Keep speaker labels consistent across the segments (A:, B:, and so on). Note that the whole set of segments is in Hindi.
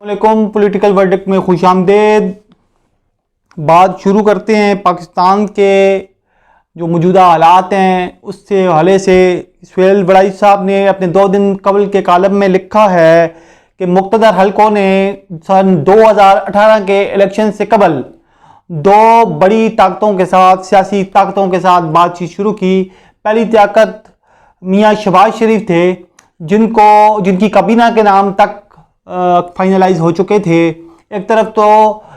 A: वालेकुम। पॉलिटिकल वर्डिक्ट में खुशामदीद। बात शुरू करते हैं पाकिस्तान के जो मौजूदा हालात हैं उससे हवाले से। सुहेल वड़ाई साहब ने अपने 2 दिन कबल के कालम में लिखा है कि मुक़्तदर हलकों ने सन 2018 के इलेक्शन से कबल 2 बड़ी ताकतों के साथ, सियासी ताकतों के साथ बातचीत शुरू की। पहली ताकत मियाँ शहबाज शरीफ थे, जिनकी काबीना के नाम तक फाइनलाइज हो चुके थे। एक तरफ तो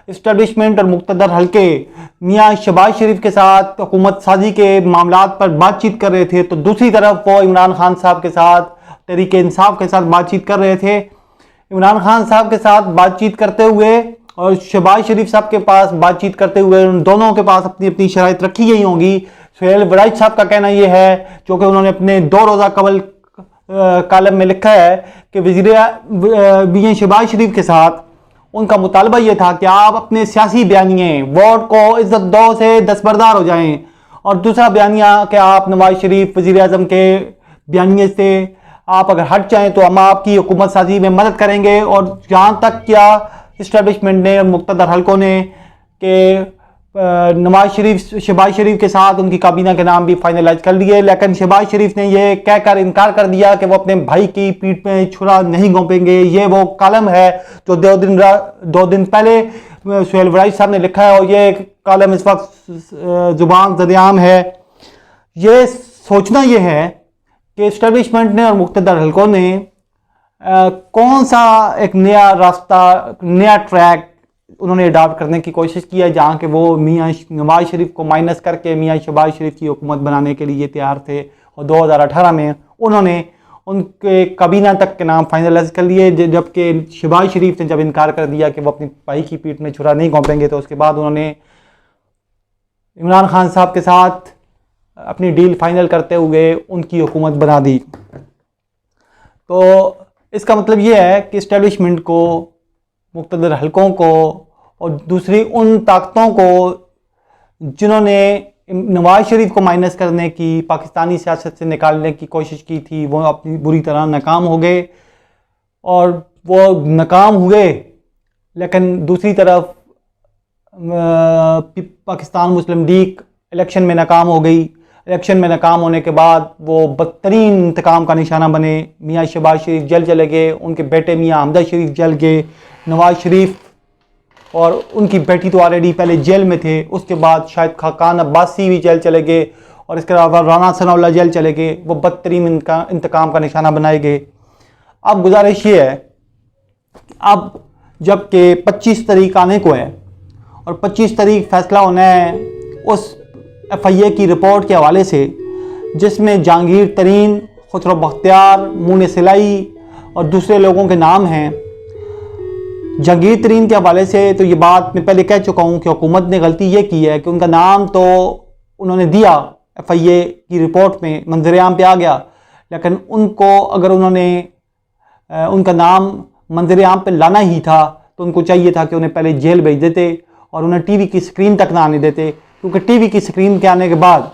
A: इस्टेब्लिशमेंट और मुक़्तदर हल्के मियाँ शहबाज शरीफ के साथ हुकूमत साजी के मामलात पर बातचीत कर रहे थे, तो दूसरी तरफ वो इमरान खान साहब के साथ, तहरीक इंसाफ के साथ बातचीत कर रहे थे। इमरान खान साहब के साथ बातचीत करते हुए और शहबाज शरीफ साहब के पास बातचीत करते हुए उन दोनों के पास अपनी अपनी शराइत रखी गई होंगी। सुहेल वड़ाई साहब का कहना यह है, जो कि उन्होंने अपने 2 रोज़ा कबल कालम में लिखा है, कि वज़ीर शहबाज शरीफ के साथ उनका मुतालबा यह था कि आप अपने सियासी बयानिए वोट को इज्जत दो से दस्तबरदार हो जाएं, और दूसरा बयानिया कि आप नवाज शरीफ वज़ीर आज़म के बयानिए से आप अगर हट जाएं तो हम आपकी हुकूमत साजी में मदद करेंगे। और जहाँ तक क्या इस्टेब्लिशमेंट ने और मुक़्तदर हलकों ने कि शहबाज शरीफ के साथ उनकी काबीना के नाम भी फाइनलाइज कर लिए, लेकिन शहबाज शरीफ ने यह कहकर इनकार कर दिया कि वो अपने भाई की पीठ में छुरा नहीं घोंपेंगे। ये वो कॉलम है जो 2 दिन पहले सुहेल वड़ाई साहब ने लिखा है, और ये कॉलम इस वक्त जुबान ज़रियाम है। ये सोचना यह है कि इस्टेब्लिशमेंट ने और मुक़्तदर हलकों ने कौन सा एक नया रास्ता, नया ट्रैक उन्होंने अडॉप्ट करने की कोशिश की है, जहाँ के वो मियाँ नवाज शरीफ को माइनस करके मियाँ शहबाज शरीफ की हुकूमत बनाने के लिए तैयार थे। और 2018 में उन्होंने उनके काबीना तक के नाम फाइनलाइज कर लिए, जबकि शहबाज शरीफ ने जब इनकार कर दिया कि वो अपनी भाई की पीठ में छुरा नहीं घोंपेंगे, तो उसके बाद उन्होंने इमरान खान साहब के साथ अपनी डील फाइनल करते हुए उनकी हुकूमत बना दी। तो इसका मतलब ये है कि इस्टेब्लिशमेंट को, मुक़्तदर हलकों को और दूसरी उन ताकतों को जिन्होंने नवाज शरीफ को माइनस करने की, पाकिस्तानी सियासत से निकालने की कोशिश की थी, वो अपनी बुरी तरह नाकाम हो गए। और वो नाकाम हुए, लेकिन दूसरी तरफ पाकिस्तान मुस्लिम लीग इलेक्शन में नाकाम हो गई। इलेक्शन में नाकाम होने के बाद वो बदतरीन इंतकाम का निशाना बने। मियाँ शहबाज शरीफ जेल चले गए, उनके बेटे मियाँ हमजा शरीफ जेल गए, नवाज शरीफ और उनकी बेटी तो ऑलरेडी पहले जेल में थे, उसके बाद शायद खाकान अब्बासी भी जेल चले गए, और इसके अलावा राना सनाउल्लाह जेल चले गए। वो बदतरीन इंतकाम का निशाना बनाए गए। अब गुजारिश ये है, अब जबकि 25 तारीख आने को है और 25 तारीख फैसला होना है उस FIA की रिपोर्ट के हवाले से, जिसमें जहांगीर तरीन, खुसरो बख्तियार, मून सिलाई और दूसरे लोगों के नाम हैं। जहांगीर तरीन के हवाले से तो ये बात मैं पहले कह चुका हूँ कि हुकूमत ने गलती ये की है कि उनका नाम तो उन्होंने दिया FIA की रिपोर्ट में, मंजर-ए-आम पे आ गया, लेकिन उनको अगर उन्होंने उनका नाम मंजर-ए-आम पे लाना ही था तो उनको चाहिए था कि उन्हें पहले जेल भेज देते और उन्हें TV की स्क्रीन तक ना आने देते, क्योंकि TV की स्क्रीन के आने के बाद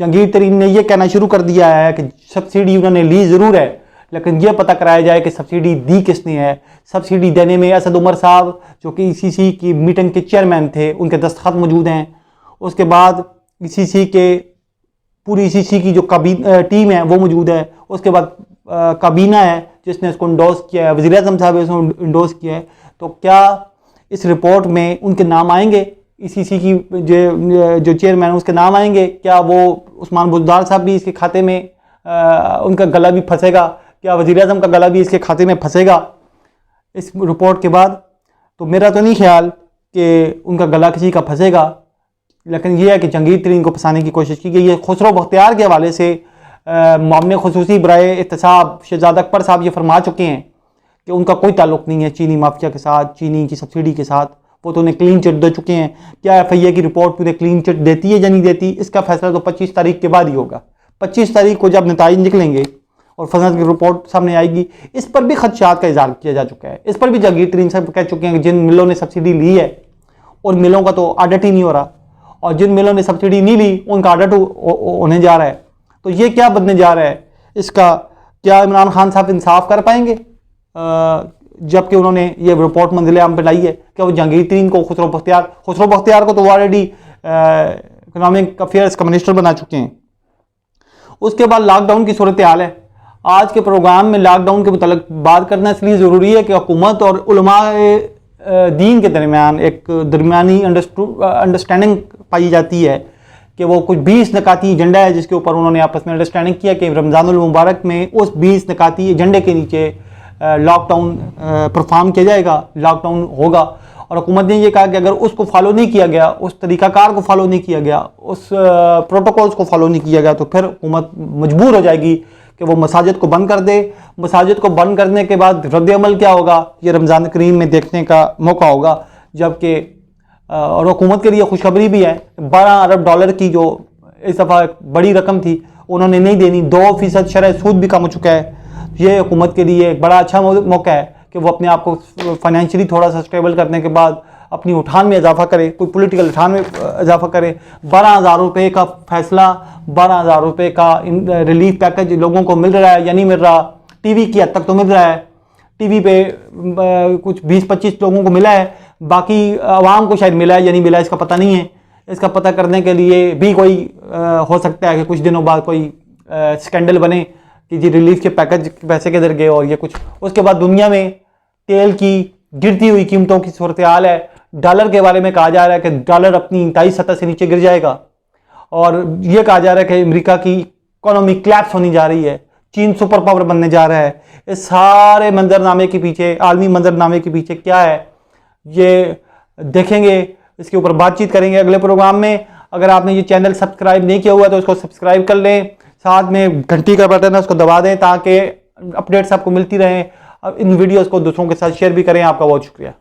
A: जहांगीर तरीन ने यह कहना शुरू कर दिया है कि सब्सिडी उन्होंने ली ज़रूर है, लेकिन यह पता कराया जाए कि सब्सिडी दी किसने है। सब्सिडी देने में असद उमर साहब, जो कि ECC की मीटिंग के चेयरमैन थे, उनके दस्तखत मौजूद हैं। उसके बाद पूरी ECC की जो टीम है वो मौजूद है। उसके बाद काबीना है जिसने इसको इंडोर्स किया है, वज़ीर आज़म साहब इसको इंडोर्स किया है। तो क्या इस रिपोर्ट में उनके नाम आएंगे? ECC की जो चेयरमैन उसके नाम आएंगे? क्या वो उस्मान बुज़दार साहब भी इसके खाते में उनका गला भी फंसेगा? क्या वज़ीर आज़म का गला भी इसके खाते में फंसेगा इस रिपोर्ट के बाद? तो मेरा तो नहीं ख्याल कि उनका गला किसी का फंसेगा, लेकिन यह है कि जहांगीर तरीन को फंसाने की कोशिश की गई है। खुसरो बख्तियार के हवाले से मामले खुसूसी बराए एहतसाब शहजाद अकबर साहब ये फरमा चुके हैं कि उनका कोई ताल्लुक़ नहीं है चीनी माफिया के साथ, चीनी की सब्सिडी के साथ। वो तो उन्हें क्लीन चिट दे चुके हैं। क्या FIA की रिपोर्ट उन्हें क्लीन चिट देती है या नहीं देती, इसका फैसला तो 25 तारीख के बाद ही होगा। 25 तारीख को जब नताइज निकलेंगे और फसद की रिपोर्ट सामने आएगी, इस पर भी खदशात का इज़हार किया जा चुका है। इस पर भी जहांगीर तरीन साहब कह चुके हैं कि जिन मिलों ने सब्सिडी ली है उन मिलों का तो ऑडिट ही नहीं हो रहा, और जिन मिलों ने सब्सिडी नहीं ली उनका ऑडिट होने जा रहा है। तो ये क्या बनने जा रहा है? इसका क्या इमरान खान साहब इंसाफ कर पाएंगे? जबकि उन्होंने ये रिपोर्ट मंजिल आम पे लाई है कि वो जहांगीर तरीन को खुसरो बख्तियार को तो ऑलरेडी इकोनॉमिक अफेयर्स का मिनिस्टर बना चुके हैं। उसके बाद लॉकडाउन की सूरत हाल है। आज के प्रोग्राम में लॉकडाउन के मुतालिक बात करना इसलिए ज़रूरी है कि हुकूमत और उलमाए दीन के दरमियान एक दरमियानी अंडरस्टैंडिंग पाई जाती है कि वो कुछ 20 नकाती एजेंडा है जिसके ऊपर उन्होंने आपस में अंडरस्टैंडिंग किया कि रमज़ानुल मुबारक में उस 20 नकाती एजेंडे के नीचे लॉकडाउन परफॉर्म किया जाएगा, लॉकडाउन होगा। और हुकूमत ने ये कहा कि अगर उसको फॉलो नहीं किया गया, उस तरीक़ाकार को फॉलो नहीं किया गया, उस प्रोटोकॉल्स को फॉलो नहीं किया गया, तो फिर हुकूमत मजबूर हो जाएगी कि वो मसाजिद को बंद कर दे। मसाजिद को बंद करने के बाद रद्द-ए-अमल क्या होगा, ये रमज़ान करीम में देखने का मौका होगा। जबकि और हुकूमत के लिए खुशखबरी भी है, 12 अरब डॉलर की जो इस दफ़ा बड़ी रकम थी उन्होंने नहीं देनी, 2% शरह सूद भी कम हो चुका है। ये हुकूमत के लिए एक बड़ा अच्छा मौका है कि वो अपने आप को फाइनेंशियली थोड़ा सा स्टेबल करने के बाद अपनी उठान में इजाफा करे, कोई पॉलिटिकल उठान में इजाफा करे। 12,000 रुपये का फैसला, 12,000 रुपये का रिलीफ पैकेज लोगों को मिल रहा है या नहीं मिल रहा। टीवी की हद तक तो मिल रहा है, टीवी पे कुछ 20-25 लोगों को मिला है, बाकी आवाम को शायद मिला है या नहीं मिला, इसका पता नहीं है। इसका पता करने के लिए भी कोई हो सकता है कि कुछ दिनों बाद कोई स्कैंडल बने कि जी रिलीफ के पैकेज पैसे किधर गए और ये कुछ। उसके बाद दुनिया में तेल की गिरती हुई कीमतों की सूरत हाल है। डॉलर के बारे में कहा जा रहा है कि डॉलर अपनी इंतहाई सतह से नीचे गिर जाएगा, और ये कहा जा रहा है कि अमेरिका की इकोनॉमी क्लैप्स होने जा रही है, चीन सुपर पावर बनने जा रहा है। इस सारे मंजरनामे के पीछे, आलमी मंजरनामे के पीछे क्या है, ये देखेंगे, इसके ऊपर बातचीत करेंगे अगले प्रोग्राम में। अगर आपने ये चैनल सब्सक्राइब नहीं किया हुआ तो उसको सब्सक्राइब कर लें, साथ में घंटी का बटन है उसको दबा दें ताकि अपडेट्स आपको मिलती रहें। अब इन वीडियोस को दूसरों के साथ शेयर भी करें। आपका बहुत शुक्रिया।